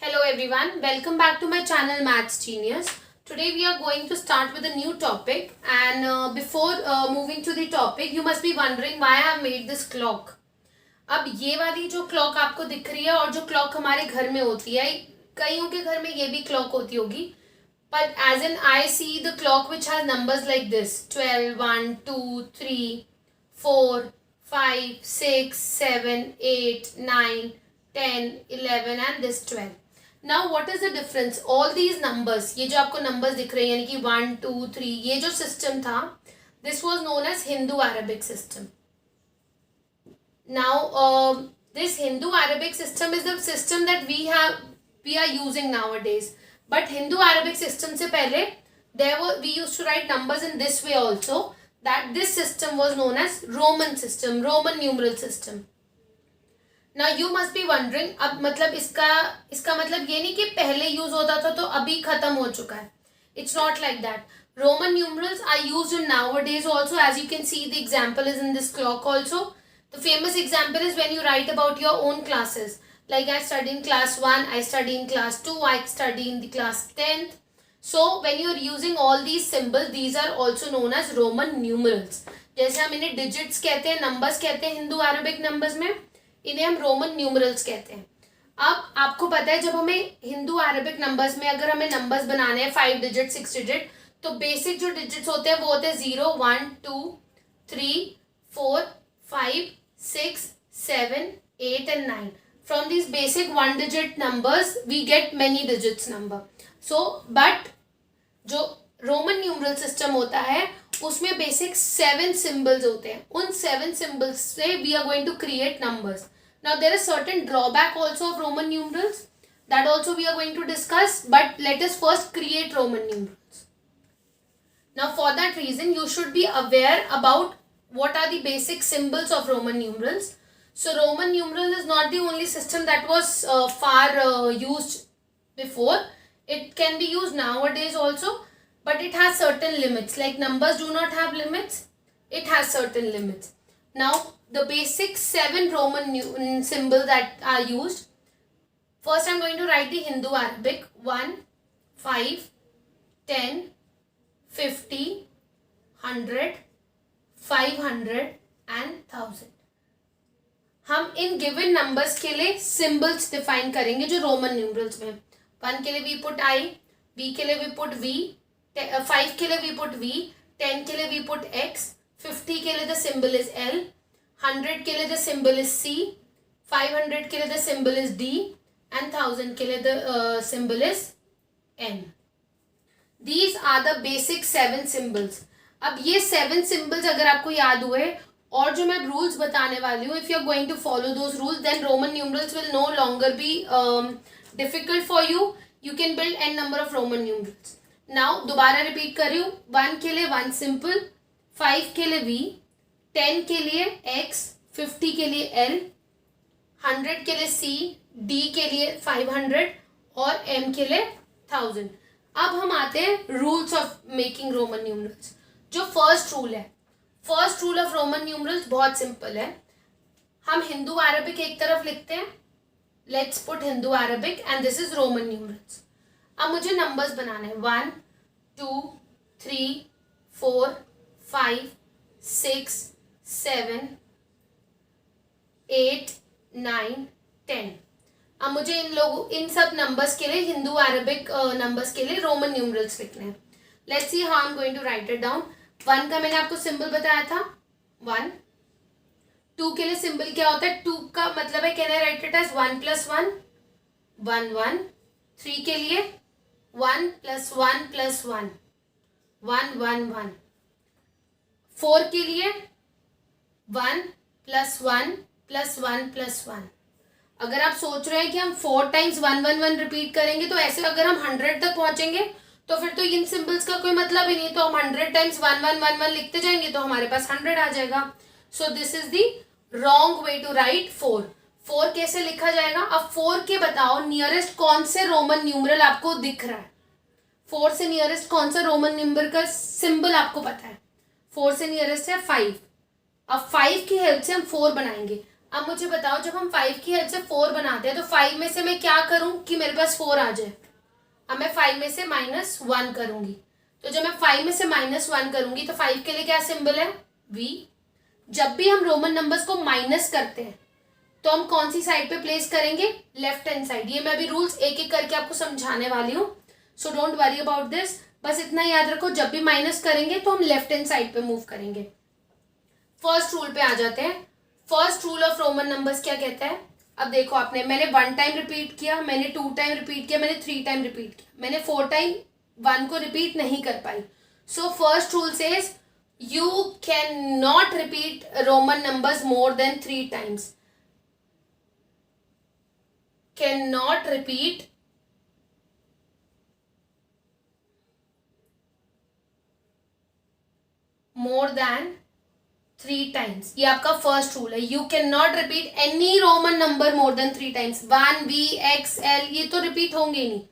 Hello everyone, welcome back to my channel Maths Genius. Today we are going to start with a new topic and before moving to the topic you must be wondering why I have made this clock. अब ये वाली जो clock आपको दिख रही है और जो क्लॉक हमारे घर में होती है, कईयों के घर में ये भी क्लॉक होती होगी, but as in I see the clock which has numbers like this 12, 1, 2, 3, 4, 5, 6, 7, 8, 9, 10, 11 and this 12. Now what is the difference? All these numbers, ये जो आपको numbers दिख रहे हैं यानी कि 1, 2, 3, ये जो system था, this was known as Hindu-Arabic system. Now this Hindu-Arabic system is the system that we are using nowadays. But Hindu-Arabic system से पहले we used to write numbers in this way also. That this system was known as Roman system, Roman numeral system. Now you must be wondering, अब मतलब इसका मतलब ये नहीं कि पहले यूज होता था तो अभी खत्म हो चुका है. It's not like that. Roman numerals are used in nowadays also. As you can see, the example is in this clock also. The famous example is when you write about your own classes. Like I study in class 1, I study in class 2, I study in the class 10th. So when you are using all these symbols, these are also known as Roman numerals. जैसे हम इन्हें digits कहते हैं, numbers कहते हैं Hindu Arabic numbers में, इन्हें हम रोमन न्यूमरल्स कहते हैं. अब आपको पता है जब हमें हिंदू अरबिक नंबर्स में अगर हमें नंबर्स बनाने हैं 5 डिजिट 6 डिजिट, तो बेसिक जो डिजिट्स होते हैं वो होते हैं 0, 1, 2, 3, 4, 5, 6, 7, 8 and 9. From these basic 1 digit numbers we get many digits number. So but जो रोमन न्यूमरल सिस्टम होता है उसमें बेसिक 7 सिंबल्स होते हैं. उन 7 सिंबल्स से we are going to create numbers. Now there is certain drawback also of Roman numerals that also we are going to discuss, but let us first create Roman numerals. Now for that reason you should be aware about what are the basic symbols of Roman numerals. So Roman numeral is not the only system that was used before. It can be used nowadays also, but it has certain limits. Like numbers do not have limits, it has certain limits. Now the basic 7 Roman symbols that are used. First I am going to write the Hindu Arabic 1, 5, 10, 50, 100, 500 and 1000. हम in given numbers के लिए symbols define करेंगे जो Roman numerals में. 1 के लिए we put I, V के लिए वी पुट V, 5 के लिए वी पुट V, 10 के लिए वी पुट X, 50 के लिए द सिंबल इज L, 100 के लिए द सिंबल इज C, 500 के लिए the symbol is D and 1000 के लिए the symbol is N. These are the basic 7 symbols. अब ये 7 symbols अगर आपको याद हुए और जो मैं रूल्स बताने वाली हूँ, if you are going to follow those rules, then Roman numerals will no longer be difficult for you. You can build n number of Roman numerals. Now दोबारा रिपीट कर रही हूँ. 1 के लिए 1 सिंपल, 5 के लिए V, 10 के लिए X, 50 के लिए L, 100 के लिए C, D के लिए 500 और M के लिए 1000. अब हम आते हैं rules of making Roman numerals. जो फर्स्ट रूल है, first rule of Roman numerals बहुत सिंपल है. हम हिंदू अरबिक एक तरफ लिखते हैं. Let's put Hindu Arabic and this is Roman numerals. अब मुझे नंबर्स बनाने हैं 1, 2, 3, 4, 5, 6, 7, 8, 9, 10. अब मुझे इन सब नंबर्स के लिए हिंदू अरबिक नंबर्स के लिए रोमन न्यूमरल्स लिखने हैं. Let's see how I am going to write it down. 1 का मैंने आपको सिंबल बताया था 1. 2 के लिए सिंबल क्या होता है? 2 का मतलब है can I write it as 1 + 1, 1 1. 3 के लिए 1 + 1 + 1, 1 1 1. 4 के लिए 1 + 1 + 1 + 1. अगर आप सोच रहे हैं कि हम 4 टाइम्स 1 1 1 रिपीट करेंगे तो ऐसे अगर हम 100 तक पहुंचेंगे तो फिर तो इन सिंबल्स का कोई मतलब ही नहीं. तो हम 100 टाइम्स 1 1 1 1 लिखते जाएंगे तो हमारे पास 100 आ जाएगा. So this is the wrong way to write 4. 4 कैसे लिखा जाएगा? अब 4 के बताओ नियरेस्ट कौन से रोमन न्यूमरल आपको दिख रहा है? 4 से नियरेस्ट कौन सा रोमन नंबर का सिंबल आपको पता है? 4 से नियरेस्ट है 5. अब 5 की हेल्प से हम 4 बनाएंगे. अब मुझे बताओ, जब हम 5 की हेल्प से 4 बनाते हैं तो 5 में से मैं क्या करूं कि मेरे पास 4 आ जाए? अब मैं 5 में से -1 करूंगी। तो जब मैं 5 में से -1 करूंगी तो 5 के लिए क्या सिंबल है? V। जब भी हम रोमन नंबर्स को माइनस करते हैं तो हम कौन सी साइड पे प्लेस करेंगे? Left hand side. ये मैं अभी रूल्स एक एक करके आपको समझाने वाली हूँ, so don't worry about this. बस इतना याद रखो, जब भी माइनस करेंगे तो हम लेफ्ट हैंड साइड पे मूव करेंगे। फर्स्ट रूल पे आ जाते हैं। First rule of Roman numbers क्या कहता है? अब देखो, आपने मैंने 1 टाइम रिपीट किया, मैंने 2 टाइम रिपीट किया, मैंने 3 टाइम रिपीट किया, मैंने 4 टाइम 1 को रिपीट नहीं कर पाई। So first rule says you can not repeat Roman numbers more than 3 times. Can not repeat more than 3 times. ये आपका फर्स्ट रूल है। You can not repeat any Roman number more than 3 times. 1, V, X, L ये तो repeat होंगे ही नहीं।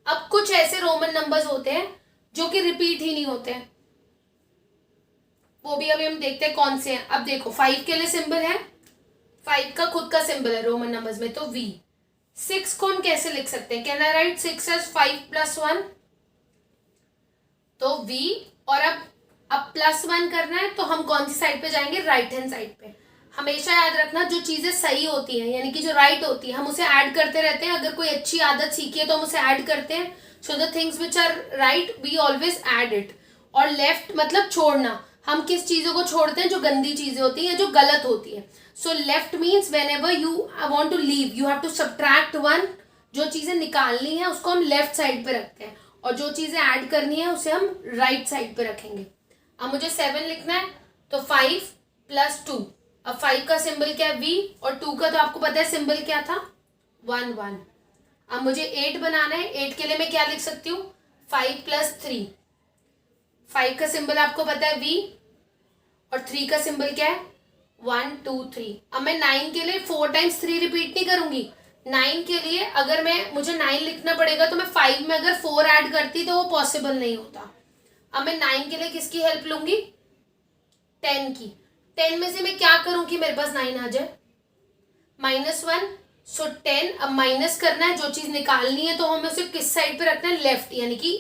अब कुछ ऐसे रोमन नंबर्स होते हैं जो कि रिपीट ही नहीं होते हैं, वो भी अभी हम देखते हैं कौन से हैं। अब देखो, 5 के लिए सिंबल है, 5 का खुद का सिंबल है रोमन नंबर्स में, तो V। 6 को हम कैसे लिख सकते हैं? Can I write 6 as 5 + 1? तो V। और अब +1 करना है तो हम कौन सी साइड पे जाएंगे? राइट हैंड साइड पे। हमेशा याद रखना, जो चीजें सही होती हैं यानी कि जो राइट होती है हम उसे ऐड करते रहते हैं। अगर कोई अच्छी आदत सीखी है तो हम उसे ऐड करते हैं। So the things which are right we always add it. और लेफ्ट मतलब छोड़ना, हम किस चीजों को छोड़ते हैं? जो गंदी चीजें होती हैं, जो गलत होती है। So left means whenever you want to leave you have to subtract 1। जो चीजें निकालनी है उसको हम लेफ्ट साइड पे रखते हैं, और जो चीजें ऐड करनी है उसे हम राइट साइड पे रखेंगे। अब मुझे 7 लिखना है तो 5 + 2। अब 5 का सिंबल क्या है? V। और 2 का तो आपको पता है सिंबल क्या था? 1 1। अब मुझे 8 बनाना है। 8 के लिए मैं क्या लिख सकती हूँ? 5 + 3। 5 का सिंबल आपको पता है V, और 3 का सिंबल क्या है? 1 2 3। अब मैं 9 के लिए 4 टाइम्स 3 रिपीट नहीं करूंगी। 9 के लिए अगर मुझे 9 लिखना पड़ेगा तो मैं 5 में अगर 4 ऐड करती तो वो पॉसिबल नहीं होता। अब मैं 9 के लिए किसकी हेल्प लूंगी? 10 की। 10 में से मैं क्या करूं कि मेरे पास 9 आ जाए? -1। सो 10 अब माइनस करना है, जो चीज निकालनी है तो हमें उसे किस साइड पे रखना है? लेफ्ट, यानी कि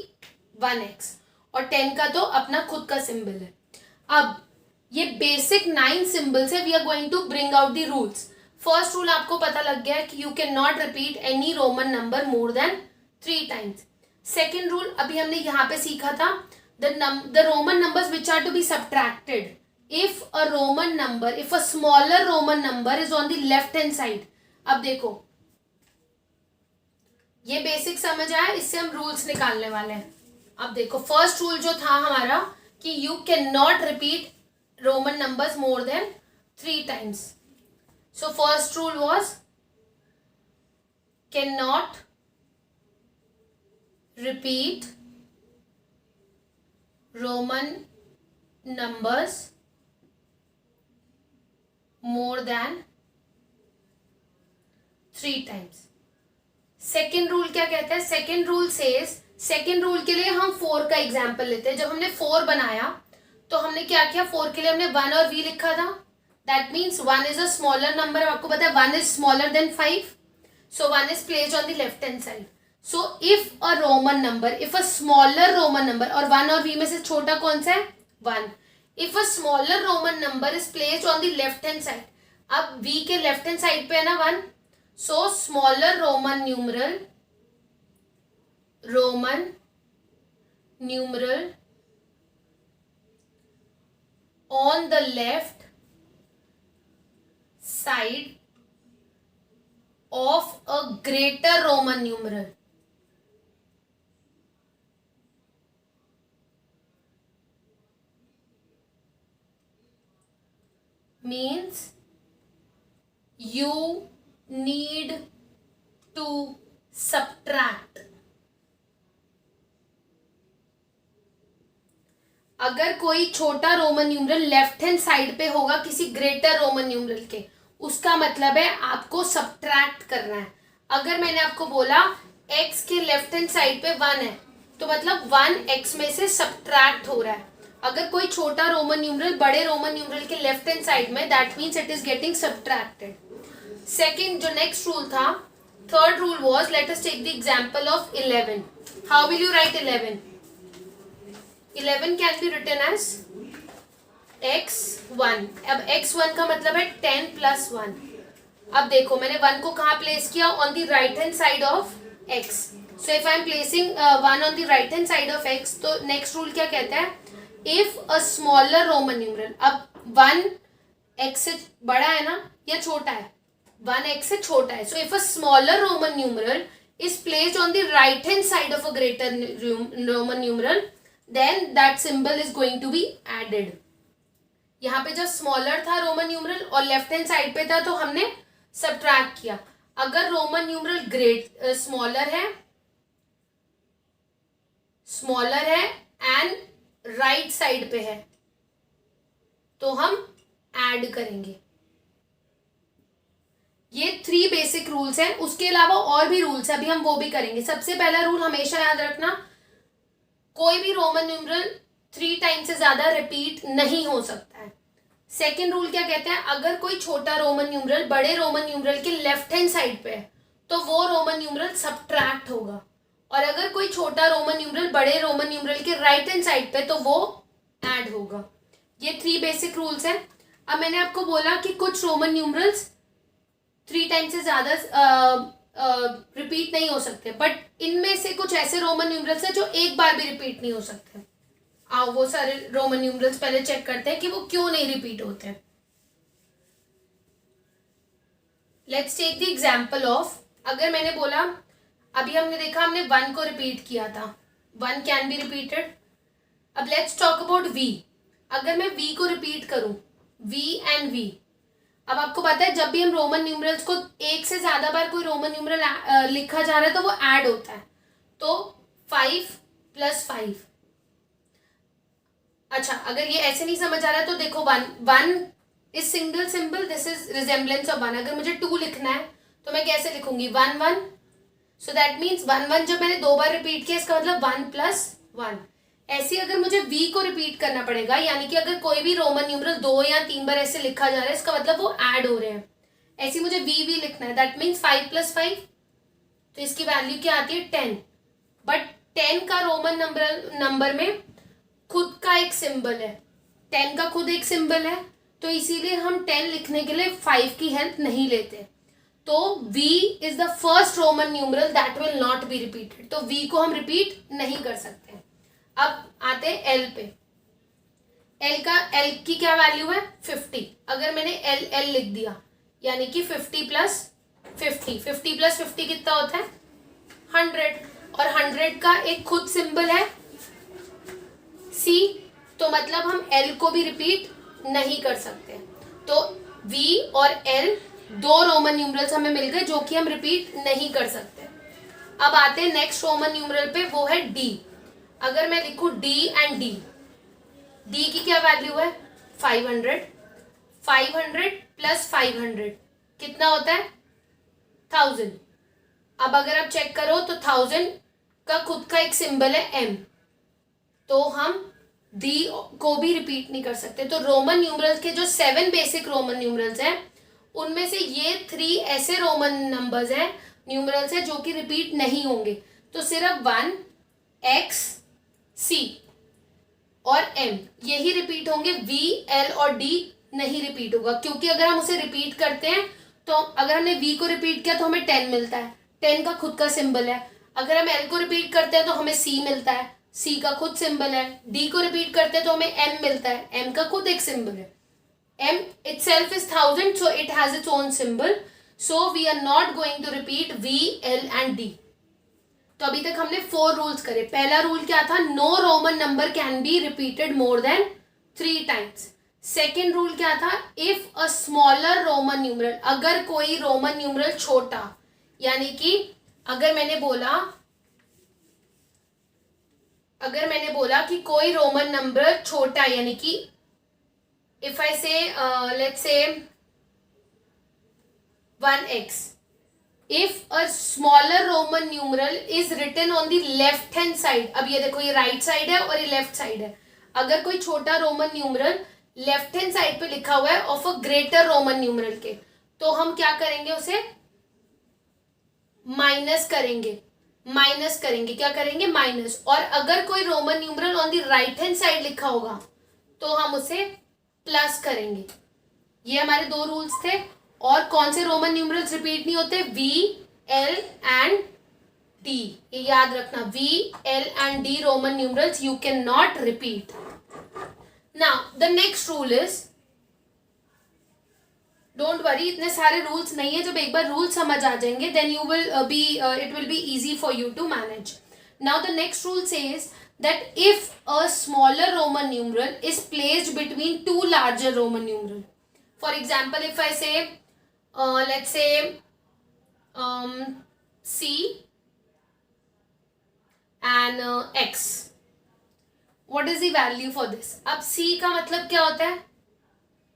1x। और 10 का तो अपना खुद का सिंबल है। अब ये बेसिक 9 सिंबल्स है। We are going to bring out the rules. First rule आपको पता लग गया है कि you can not repeat any Roman number more than 3 times. Second rule अभी हमने यहाँ पे सीखा था, the Roman numbers which are to be subtracted. If a smaller Roman number is on the left hand side. अब देखो, ये basic समझ आया, इससे हम रूल्स निकालने वाले हैं। अब देखो, फर्स्ट रूल जो था हमारा कि you can not repeat Roman numbers more than 3 times. So first rule was can not repeat Roman numbers more than 3 times. Second rule क्या कहता है? Second rule says, second rule के लिए हम 4 का एग्जाम्पल लेते हैं। जब हमने 4 बनाया तो हमने क्या किया? 4 के लिए हमने 1 और V लिखा था। That means 1 is a smaller number. आपको पता है 1 is smaller than 5, so 1 is placed on the left hand side. So if a Roman number, if a smaller Roman number, और 1 और V में से छोटा कौन सा है? 1. If a smaller Roman number is placed on the left hand side, अब V के लेफ्ट हैंड साइड पे है ना 1, so smaller Roman numeral on the left side of a greater Roman numeral. Means you need to subtract. अगर कोई छोटा Roman numeral left hand side पे होगा किसी ग्रेटर रोमन न्यूमरल के, उसका मतलब है आपको सब्ट्रैक्ट करना है। अगर मैंने आपको बोला x के लेफ्ट हैंड साइड पे 1 है तो मतलब 1 x में से सब्ट्रैक्ट हो रहा है। अगर कोई छोटा रोमन न्यूमरल बड़े रोमन न्यूमरल के लेफ्ट हैंड साइड में, that means it is getting subtracted. Second जो नेक्स्ट रूल था, third rule was, let us take the example of 11. How will you write 11? 11 can be written as x1. अब x1 का मतलब है 10 plus 1. अब देखो मैंने 1 को कहाँ प्लेस किया? On the right hand side of x. So if I am placing 1 on the right hand side of x, तो नेक्स्ट रूल क्या कहता है? If a smaller Roman numeral, अब 1 x से बड़ा है ना या छोटा है? 1 x से छोटा है. So if a smaller Roman numeral is placed on the right hand side of a greater Roman numeral, then that symbol is going to be added. यहाँ पे जब स्मॉलर था रोमन न्यूमरल और लेफ्ट हैंड साइड पे था, तो हमने subtract किया. अगर रोमन न्यूमरल स्मॉलर है एंड राइट साइड पे है, तो हम ऐड करेंगे. ये 3 बेसिक रूल्स हैं. उसके अलावा और भी रूल्स है, अभी हम वो भी करेंगे. सबसे पहला रूल हमेशा याद रखना, कोई भी रोमन न्यूमरल 3 टाइम से ज्यादा रिपीट नहीं हो सकता है. सेकेंड रूल क्या कहते हैं? अगर कोई छोटा रोमन न्यूमरल बड़े रोमन न्यूमरल के लेफ्ट हैंड साइड पे है, तो वो रोमन न्यूमरल सब्ट्रैक्ट होगा. और अगर कोई छोटा रोमन न्यूमरल बड़े रोमन न्यूमरल के राइट हैंड साइड पे, तो वो ऐड होगा. ये 3 बेसिक रूल्स हैं. अब मैंने आपको बोला कि कुछ रोमन न्यूमरल्स 3 टाइम से ज्यादा रिपीट नहीं हो सकते, बट इनमें से कुछ ऐसे रोमन न्यूमरल्स हैं जो एक बार भी रिपीट नहीं हो सकते. आओ वो सारे रोमन न्यूमरल्स पहले चेक करते हैं कि वो क्यों नहीं रिपीट होते हैं. Let's take the example of, अगर मैंने बोला, अभी हमने देखा हमने 1 को रिपीट किया था, 1 कैन बी रिपीटेड. अब लेट्स टॉक अबाउट v. अगर मैं v को रिपीट करूं, v एंड v, अब आपको पता है जब भी हम रोमन न्यूमरल्स को एक से ज्यादा बार कोई रोमन न्यूमरल लिखा जा रहा है, तो वो ऐड होता है. तो 5 + 5. अच्छा, अगर ये ऐसे नहीं समझ आ रहा है तो देखो 1 is single symbol, this is resemblance of 1. अगर मुझे 2 लिखना है तो मैं कैसे लिखूंगी? 1 1. सो दैट मीन्स 1 1 जब मैंने 2 बार रिपीट किया, इसका मतलब 1 + 1. ऐसे अगर मुझे v को रिपीट करना पड़ेगा, यानी कि अगर कोई भी रोमन न्यूमरल 2 या 3 बार ऐसे लिखा जा रहा है, इसका मतलब वो ऐड हो रहे हैं. ऐसे मुझे v लिखना है, दैट मीन्स 5 + 5. तो इसकी वैल्यू क्या आती है? 10. बट 10 का रोमन नंबर में खुद का एक सिंबल है, 10 का खुद एक सिंबल है, तो इसीलिए हम 10 लिखने के लिए 5 की हेल्प नहीं लेते. तो v is the first Roman numeral that will not be repeated. तो v को हम रिपीट नहीं कर सकते. अब आते हैं l पे. l की क्या वैल्यू है? 50. अगर मैंने l लिख दिया, यानी कि 50 + 50. 50 + 50 कितना होता है? 100. और 100 का एक खुद सिंबल है c, तो मतलब हम l को भी रिपीट नहीं कर सकते. तो v और l 2 रोमन न्यूमरल्स हमें मिल गए जो कि हम रिपीट नहीं कर सकते. अब आते हैं नेक्स्ट रोमन न्यूमरल पे, वो है d. अगर मैं लिखूं d एंड d की क्या वैल्यू है? 500. 500 + 500 कितना होता है? 1000. अब अगर आप चेक करो तो 1000 का खुद का एक सिंबल है m, तो हम d को भी रिपीट नहीं कर सकते. तो रोमन न्यूमरल्स के जो 7 बेसिक रोमन न्यूमरल्स हैं, उनमें से ये 3 ऐसे रोमन नंबर्स हैं, न्यूमरल्स हैं, जो कि रिपीट नहीं होंगे. तो सिर्फ 1 x c और m यही रिपीट होंगे. v l और d नहीं रिपीट होगा, क्योंकि अगर हम उसे रिपीट करते हैं, तो अगर हमने v को रिपीट किया तो हमें 10 मिलता है, 10 का खुद का सिंबल है. अगर हम l को रिपीट करते हैं तो हमें c मिलता है, c का खुद सिंबल है. d को रिपीट करते हैं तो हमें m मिलता है, m का खुद एक सिंबल है. m itself is 1000, so it has its own symbol. So we are not going to repeat v, l and d. तो अभी तक हमने 4 रूल्स करे. पहला रूल क्या था? No Roman number can be repeated more than 3 times. Second rule क्या था? If a smaller Roman numeral, अगर कोई रोमन न्यूमरल छोटा, यानी कि अगर मैंने बोला कि कोई रोमन नंबर छोटा, यानी कि if I say let's say 1x, if a smaller Roman numeral is written on the left hand side, अब ये देखो ये राइट साइड है और ये लेफ्ट साइड है. अगर कोई छोटा Roman numeral left hand side पे लिखा हुआ है of a greater Roman numeral के, तो हम क्या करेंगे, उसे माइनस करेंगे, क्या करेंगे, माइनस। और अगर कोई Roman numeral on the right hand side लिखा होगा तो हम उसे प्लस करेंगे। ये हमारे दो रूल्स थे। और कौन से रोमन न्यूमरल्स रिपीट नहीं होते, वी, एल एंड डी, ये याद रखना, V, L and D Roman numerals you can not repeat. Now the next rule is, don't worry, इतने सारे रूल्स नहीं है, जब एक बार रूल समझ आ जाएंगे then you will be it will be easy for you to manage. Now the next rule says that if a smaller Roman numeral is placed between two larger Roman numeral, for example if I say let's say C and X, what is the value for this? अब C का मतलब क्या होता है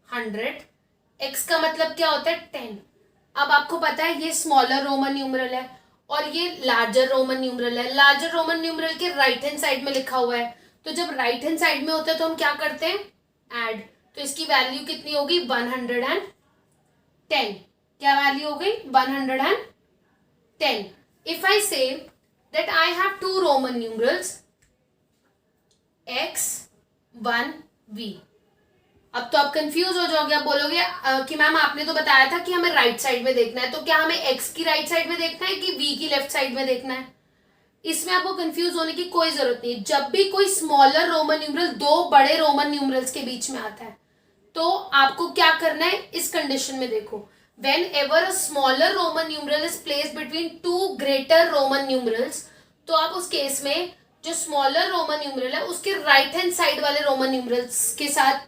100, X का मतलब क्या होता है 10। अब आपको पता है ये स्मॉलर रोमन न्यूमरल है और ये लार्जर रोमन न्यूमरल है। लार्जर रोमन न्यूमरल के राइट हैंड साइड में लिखा हुआ है, तो जब राइट हैंड साइड में होता है तो हम क्या करते हैं, ऐड। तो इसकी वैल्यू कितनी होगी 110। क्या वैल्यू हो गई 110। If I say that I have two Roman numerals x1v, अब तो आप कंफ्यूज हो जाओगे, आप बोलोगे कि मैम आपने तो बताया था कि हमें राइट साइड में देखना है, तो क्या हमें x की राइट साइड में देखना है कि v की लेफ्ट साइड में देखना है? इसमें आपको कंफ्यूज होने की कोई जरूरत नहीं। जब भी कोई स्मॉलर रोमन न्यूमरल दो बड़े रोमन न्यूमरल्स के बीच में आता है तो आपको क्या करना है, इस कंडीशन में देखो, when ever a smaller Roman numeral is placed between two greater Roman numerals, तो आप उस केस में जो स्मॉलर रोमन न्यूमरल है उसके राइट हैंड साइड वाले रोमन न्यूमरल्स के साथ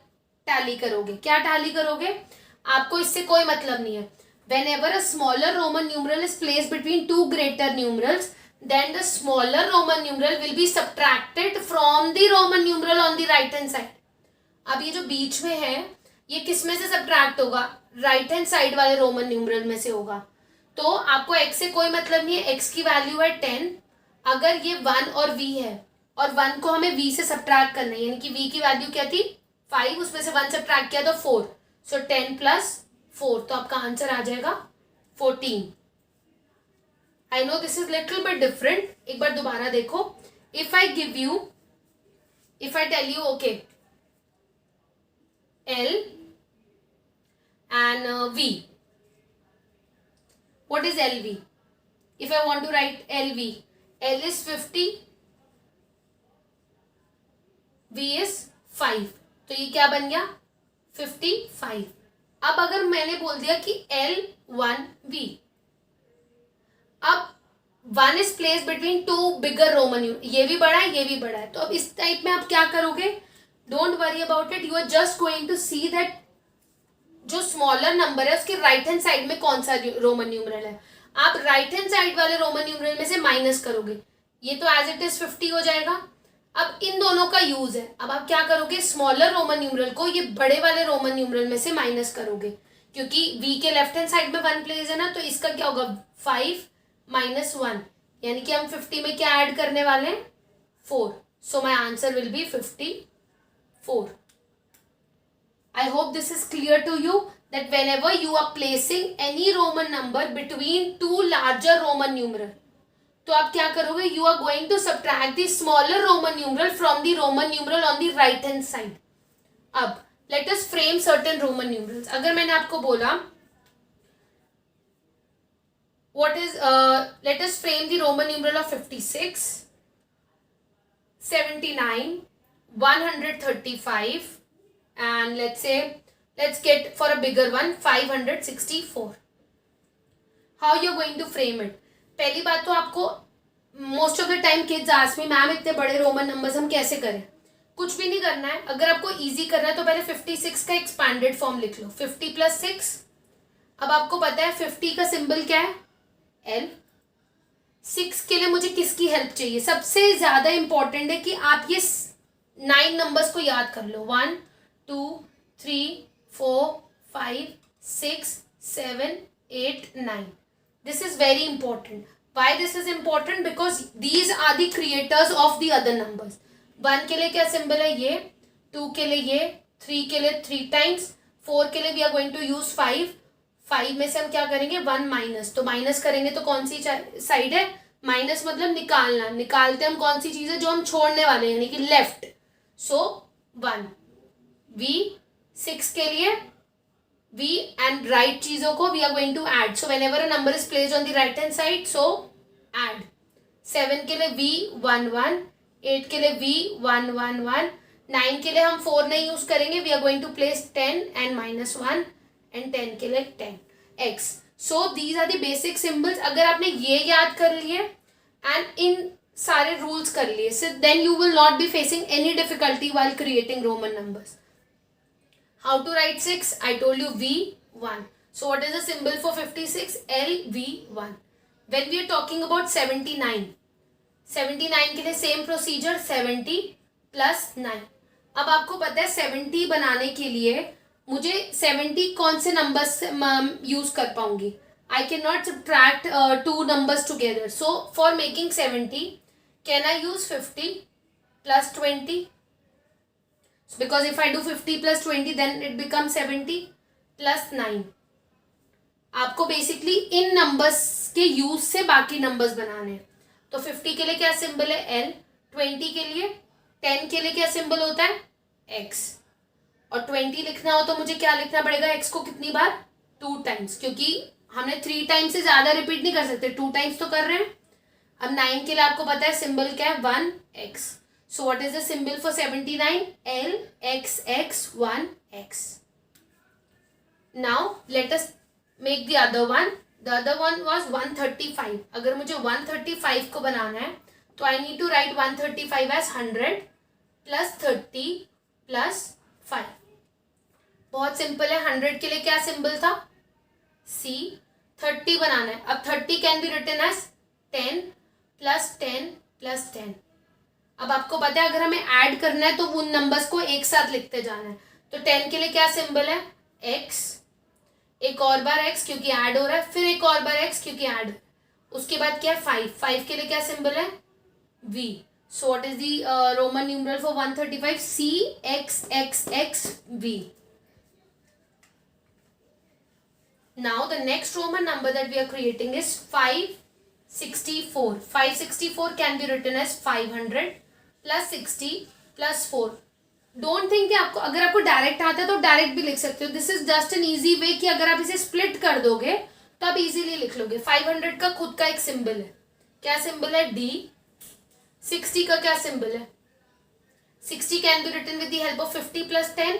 टैली करोगे। क्या टैली करोगे, आपको इससे कोई मतलब नहीं है। whenever a smaller Roman numeral is placed between two greater numerals, then the smaller Roman numeral will be subtracted from the Roman numeral on the right hand side. अब ये जो बीच में है ये किस में से सब्ट्रैक्ट होगा, राइट हैंड साइड वाले रोमन न्यूमरल में से होगा। तो आपको x से कोई मतलब नहीं है, x की वैल्यू है 10। अगर ये 1 और v है और 1 को हमें v से सब्ट्रैक्ट करना है, यानी कि v की वैल्यू क्या थी 5, उसमें से 1 सब्ट्रैक्ट किया तो 4, सो 10 प्लस 4, तो आपका आंसर आ जाएगा 14। I know this is little bit different, एक बार दोबारा देखो। If I tell you okay L and V, what is LV? If I want to write LV, L is 50, V is 5, तो ये क्या बन गया 55। अब अगर मैंने बोल दिया कि L1V, अब 1 is place between two bigger Roman, ये भी बड़ा है ये भी बड़ा है, तो अब इस टाइप में आप क्या करोगे, don't worry about it, you are just going to see that जो स्मॉलर नंबर है उसके राइट हैंड साइड में कौन सा रोमन न्यूमरल है। आप राइट हैंड साइड वाले रोमन न्यूमरल में से माइनस करोगे, ये तो एज इट इज 50 हो जाएगा। अब इन दोनों का यूज है, अब आप क्या करोगे, स्मॉलर रोमन न्यूमरल को ये बड़े वाले रोमन न्यूमरल में से माइनस करोगे, क्योंकि v के लेफ्ट हैंड साइड में 1 प्लेस है ना, तो इसका क्या होगा 5 माइनस 1, यानी कि हम 50 में क्या ऐड करने वाले हैं 4, so my answer will be 54। I hope this is clear to you that whenever you are placing any Roman number between two larger Roman numeral, तो आप क्या करोगे, you are going to subtract the smaller Roman numeral from the Roman numeral on the right hand side. अब let us frame certain Roman numerals. अगर मैंने आपको बोला what is let us frame the Roman numeral of 56, 79, 135 and let's get for a bigger one 564. How you are going to frame it? पहली बात तो आपको most of the time kids ask me ma'am इतने बड़े Roman numbers हम कैसे करें, कुछ भी नहीं करना है। अगर आपको इजी करना है तो पहले 56 का एक्सपैंडेड फॉर्म लिख लो, 50 प्लस 6। अब आपको पता है 50 का सिंबल क्या है L। 6 के लिए मुझे किसकी हेल्प चाहिए, सबसे ज्यादा इंपॉर्टेंट है कि आप ये 9 नंबर्स को याद कर लो, 1 2 3 4 5 6 7 8 9। This is very important. Why this is important? Because these are the creators of the other numbers. 1 के लिए क्या सिंबल है ये, 2 के लिए ये, 3 के लिए 3 टाइम्स, 4 के लिए we are going to use 5, 5 में से हम क्या करेंगे 1 माइनस, तो माइनस करेंगे तो कौन सी साइड है, माइनस मतलब निकालना, निकालते हम कौन सी चीज है जो हम छोड़ने वाले हैं यानी कि लेफ्ट, सो 1, वी 6 के लिए v and right चीजों को we are going to add, so whenever a number is placed on the right hand side, so add. 7 के लिए v 1 1, 8 के लिए v 1 1 1, 9 के लिए हम 4 नहीं यूज करेंगे, we are going to place 10 and minus 1, and 10 के लिए 10 x. so these are the basic symbols. अगर आपने ये याद कर लिए and इन सारे rules कर लिए, so then you will not be facing any difficulty while creating Roman numbers. How to write 6? I told you V1. So what is the symbol for 56? LV1. When we are talking about 79, 79 के लिए same procedure, 70 plus 9. अब आपको पता है 70 बनाने के लिए मुझे 70 कौन से numbers use कर पाऊंगी? I cannot subtract 2 numbers together. So for making 70, can I use 50 plus 20? So because if I do 50 plus 20 then it becomes 70 plus 9. आपको बेसिकली इन नंबर्स के यूज से बाकी नंबर्स बनाने हैं. तो 50 के लिए क्या सिंबल है L, 20 के लिए, 10 के लिए क्या सिंबल होता है X, और 20 लिखना हो तो मुझे क्या लिखना पड़ेगा, X को कितनी बार 2 टाइम्स, क्योंकि हमने 3 टाइम्स से ज्यादा रिपीट नहीं कर सकते, 2 टाइम्स तो कर रहे हैं. अब 9 के लिए आपको पता है सिंबल क्या है 1x. So what is the symbol for 79? L x x 1x. Now let us make the other one. The other one was 135. अगर मुझे 135 को बनाना है तो I need to write 135 as 100 plus 30 plus 5. बहुत सिंपल है. 100 के लिए क्या सिंबल था C. 30 बनाना है. अब 30 can be written as 10 plus 10 plus 10. अब आपको पता है अगर हमें ऐड करना है तो उन नंबर्स को एक साथ लिखते जाना है. तो 10 के लिए क्या सिंबल है x, एक और बार x क्योंकि ऐड हो रहा है, फिर एक और बार x क्योंकि ऐड, उसके बाद क्या है 5, 5 के लिए क्या सिंबल है v. So what is the Roman numeral for 135? c x x x v. Now the next Roman number that we are creating is 564. 564 can be written as 500 plus 60 plus 4. Don't think कि आपको, अगर आपको direct आता है तो direct भी लिख सकते हो. This is just an easy way कि अगर आप इसे स्प्लिट कर दोगे तो आप इजीली लिख लोगे. 500 का खुद का एक सिंबल है, क्या सिंबल है D. 60 का क्या सिंबल है, 60 can be written with the help of 50 plus 10.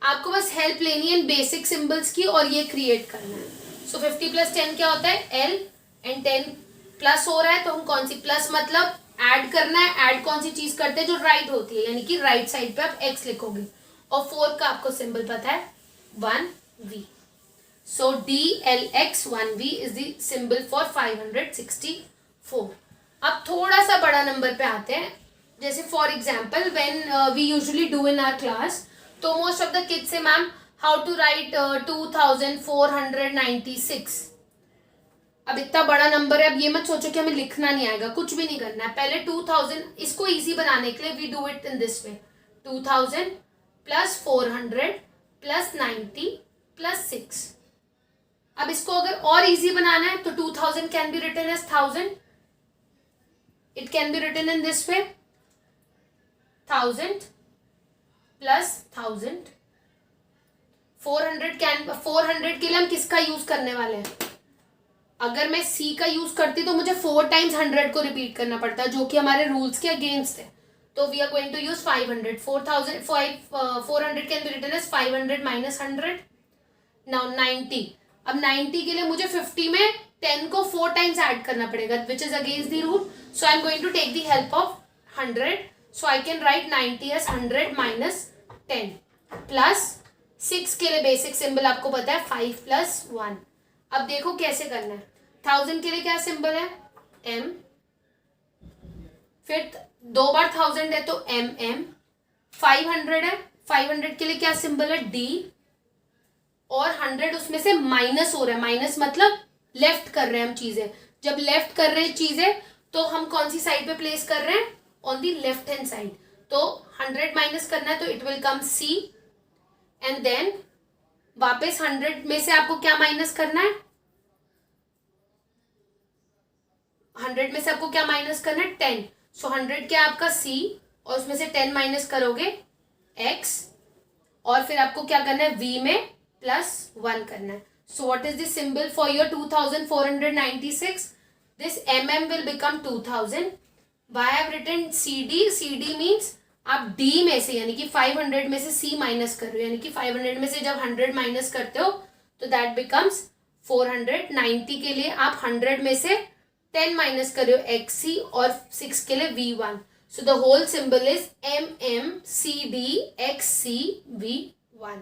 आपको बस हेल्प लेनी है बेसिक सिंबल्स की और ये क्रिएट करना है. सो 50 प्लस 10 क्या होता है L, एंड 10 प्लस हो रहा है तो हम कौन सी प्लस मतलब ऐड करना है. ऐड कौन सी चीज करते हैं जो राइट होती है, यानी कि राइट साइड पे आप x लिखोगे. और 4 का आपको सिंबल पता है 1v. So DLX 1v is the symbol for 564. अब थोड़ा सा बड़ा नंबर पे आते हैं. जैसे for example when we usually do in our class, तो most of the kids say ma'am how to write 2496. अब इतना बड़ा नंबर है, अब ये मत सोचो कि हमें लिखना नहीं आएगा, कुछ भी नहीं करना है. पहले 2000, इसको इजी बनाने के लिए we do it in this way. 2000 plus 400 plus 90 plus 6. अब इसको अगर और इजी बनाना है तो 2000 can be written as 1000. It can be written in this way 1000 plus 1000. 400 के लिए हम किसका यूज करने वाले हैं? अगर मैं C का यूज करती तो मुझे 4 टाइम्स 100 को रिपीट करना पड़ता, जो कि हमारे रूल्स के अगेंस्ट है. तो we are going to use 500. 400 can be written as 500 minus 100. Now 90. अब 90 के लिए मुझे 50 में 10 को 4 टाइम्स ऐड करना पड़ेगा, which is against the rule. So I am going to take the help of 100. So I can write 90 as 100 minus 10 plus 6 के लिए बेसिक सिंबल आपको पता है 5 प्लस 1. अब देखो कैसे करना है. 1000 के लिए क्या सिंबल है M, फिर 2 बार 1000 है तो MM. 500 है, 500 के लिए क्या सिंबल है D, और 100 उसमें से माइनस हो रहा है. माइनस मतलब लेफ्ट कर रहे हैं हम चीजें. जब लेफ्ट कर रहे हैं चीजें तो हम कौन सी साइड पे प्लेस कर रहे हैं, on the left hand side. तो 100 माइनस करना है तो it will come C, and then वापस 100 में से आपको क्या माइनस करना है, 100 में से आपको क्या माइनस करना है, 10. सो 100 क्या आपका C, और उसमें से 10 माइनस करोगे X, और फिर आपको क्या करना है, V में +1 करना है. सो what is the symbol for your 2496? This mm will become 2000. Why I have written CD? CD means आप D में से यानी कि 500 में से C माइनस कर रहे हो, यानी कि 500 में से जब 100 माइनस करते हो तो दैट बिकम्स 400. 90 के लिए आप 100 में से 10 माइनस कर रहे हो XC, और 6 के लिए V1. So the whole symbol is MMCDXCV1.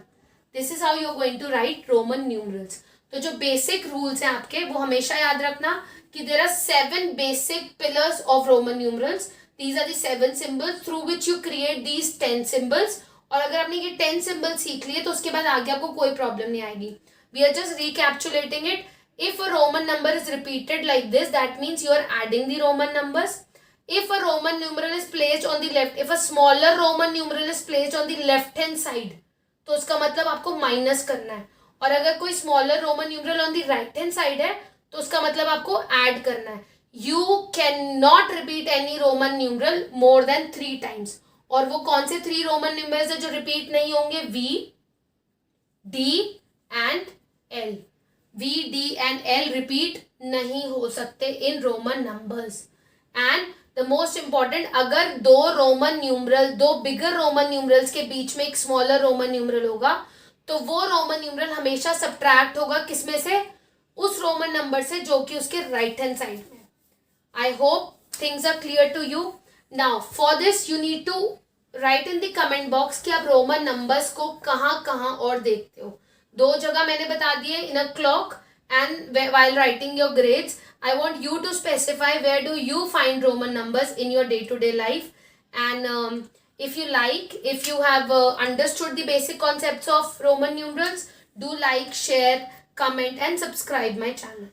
This is how you are going to write Roman numerals. तो जो बेसिक रूल्स हैं आपके वो हमेशा याद रखना कि there are 7 basic pillars of Roman numerals. These are the 7 symbols through which you create these 10 symbols. और अगर आपने ये 10 symbols सीख लिए तो उसके बाद आगे आपको कोई प्रॉब्लम नहीं आएगी. We are just recapitulating it. If a Roman number is repeated like this, that means you are adding the Roman numbers. If a Roman numeral is placed on the left, if a smaller Roman numeral is placed on the left hand side, तो उसका मतलब आपको minus करना है. और अगर कोई smaller Roman numeral on the right hand side है तो उसका मतलब आपको ऐड करना है. You can not repeat any Roman numeral more than 3 times. और वो कौन से 3 रोमन न्यूमरल्स है जो रिपीट नहीं होंगे? V, D and L. V, D and L repeat नहीं हो सकते in Roman numbers. And the most important, अगर दो बिगर रोमन न्यूमरल्स के बीच में एक स्मॉलर रोमन न्यूमरल होगा तो वो रोमन न्यूमरल हमेशा सब्ट्रैक्ट होगा किसमें से? उस रोमन नंबर से जो कि उसके राइट हैंड साइड में. I hope things are clear to you. Now for this you need to write in the comment box कि आप रोमन नंबर्स को कहाँ कहाँ और देखते हो. 2 जगह मैंने बता दिए, in a clock and while writing your grades. I want you to specify where do you find Roman numbers in your day-to-day life. And if you have understood the basic concepts of Roman numerals, do like, share, comment and subscribe my channel.